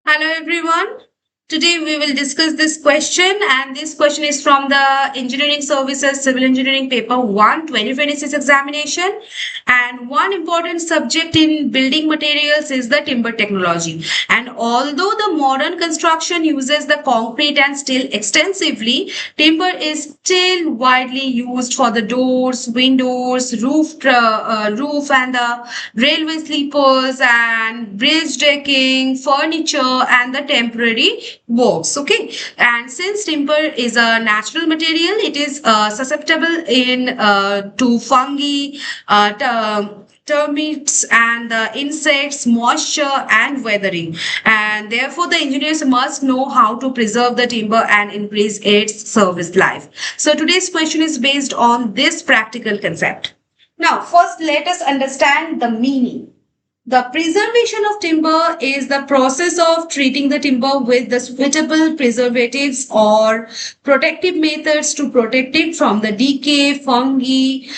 Hello everyone. Today we will discuss this question, and this question is from the Engineering Services Civil Engineering Paper 1 2026 examination. And one important subject in building materials is the timber technology. And although the modern construction uses the concrete and steel extensively, timber is still widely used for the doors, windows, roof and the railway sleepers and bridge decking, furniture and the temporary works. Okay, and since timber is a natural material, it is susceptible in to fungi, termites and insects, moisture and weathering, and therefore the engineers must know how to preserve the timber and increase its service life. So today's question is based on this practical concept. Now, first, let us understand the meaning. The preservation of timber is the process of treating the timber with the suitable preservatives or protective methods to protect it from the decay, fungi,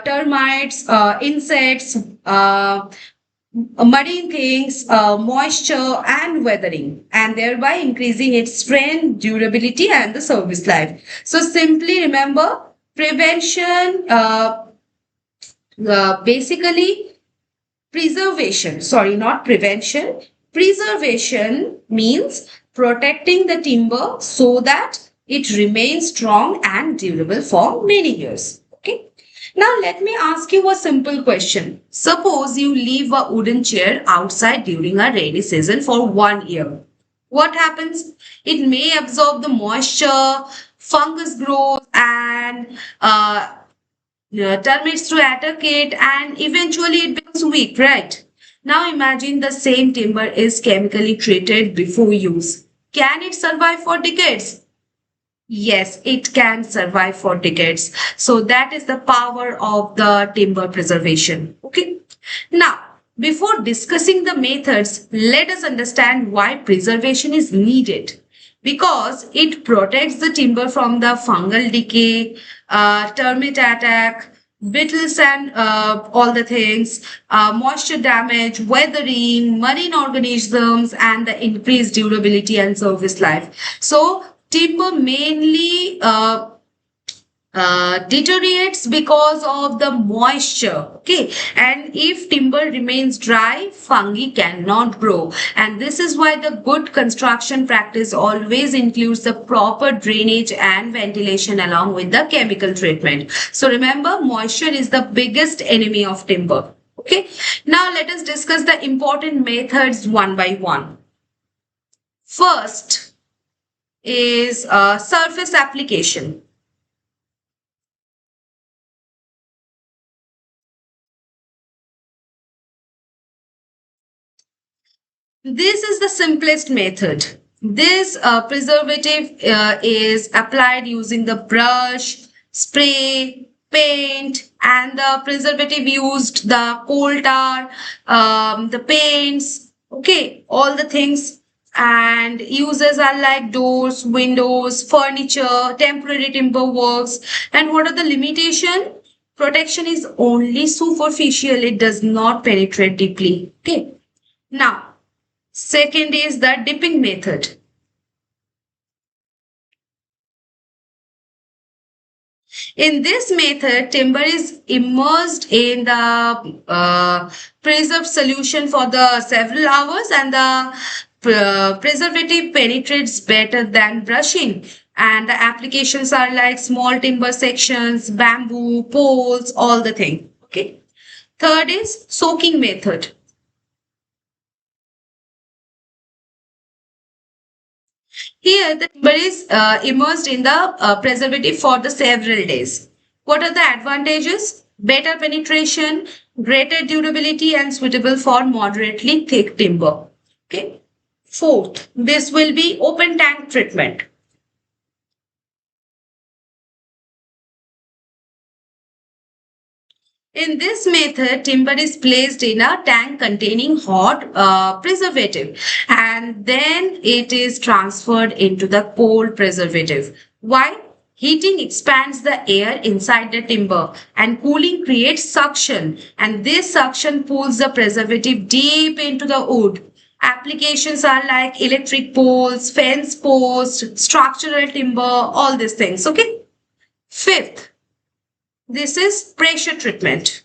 termites, insects, muddy things, moisture, and weathering, and thereby increasing its strength, durability, and the service life. So, simply remember prevention. Basically, preservation, sorry, not prevention. Preservation means protecting the timber so that it remains strong and durable for many years. Okay. Now, let me ask you a simple question. Suppose you leave a wooden chair outside during a rainy season for 1 year. What happens? It may absorb the moisture, fungus grows, and termites to attack it, and eventually it becomes weak, right? Now imagine the same timber is chemically treated before use. Can it survive for decades? Yes, it can survive for decades. So that is the power of the timber preservation. Okay. Now, before discussing the methods, let us understand why preservation is needed. Because it protects the timber from the fungal decay, termite attack, beetles and all the things, moisture damage, weathering, marine organisms, and the increased durability and service life. So, timber mainly deteriorates because of the moisture. Okay, and if timber remains dry, fungi cannot grow, and this is why the good construction practice always includes the proper drainage and ventilation along with the chemical treatment. So remember, moisture is the biggest enemy of timber. Okay, now let us discuss the important methods one by one. First is surface application. This is the simplest method. This preservative is applied using the brush, spray, paint, and the preservative used the coal tar, the paints, okay, all the things. And uses are like doors, windows, furniture, temporary timber works. And what are the limitation? Protection is only superficial, it does not penetrate deeply. Okay. Now, second is the dipping method. In this method, timber is immersed in the preserved solution for the several hours, and the preservative penetrates better than brushing. And the applications are like small timber sections, bamboo, poles, all the thing. Okay. Third is soaking method. Here, the timber is immersed in the preservative for the several days. What are the advantages? Better penetration, greater durability, and suitable for moderately thick timber. Okay. Fourth, this will be open tank treatment. In this method, timber is placed in a tank containing hot preservative, and then it is transferred into the cold preservative. Why? Heating expands the air inside the timber, and cooling creates suction, and this suction pulls the preservative deep into the wood. Applications are like electric poles, fence posts, structural timber, all these things. Okay. Fifth, this is pressure treatment.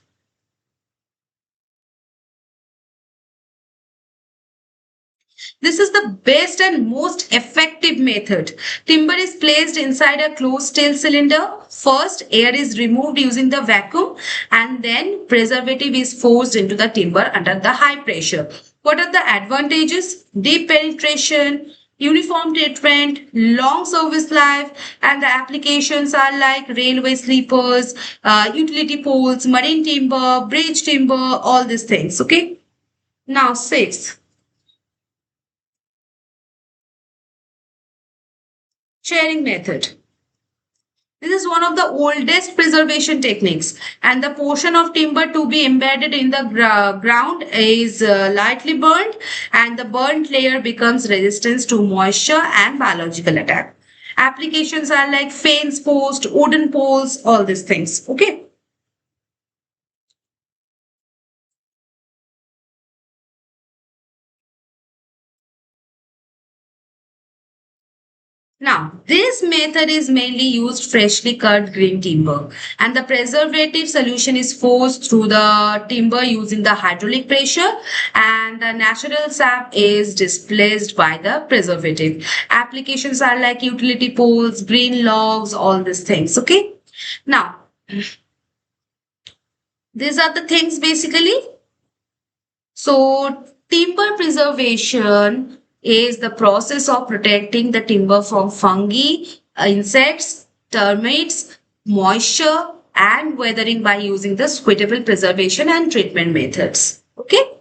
This is the best and most effective method. Timber is placed inside a closed steel cylinder. First, air is removed using the vacuum and then preservative is forced into the timber under the high pressure. What are the advantages? Deep penetration, uniform treatment, long service life, and the applications are like railway sleepers, utility poles, marine timber, bridge timber, all these things. Okay. Now, sixth, sharing method. This is one of the oldest preservation techniques, and the portion of timber to be embedded in the ground is lightly burned, and the burnt layer becomes resistant to moisture and biological attack. Applications are like fence post, wooden poles, all these things. Okay. Now, this method is mainly used freshly cut green timber, and the preservative solution is forced through the timber using the hydraulic pressure, and the natural sap is displaced by the preservative. Applications are like utility poles, green logs, all these things. Okay. Now, these are the things basically. So, timber preservation is the process of protecting the timber from fungi, insects, termites, moisture, and weathering by using the suitable preservation and treatment methods. Okay.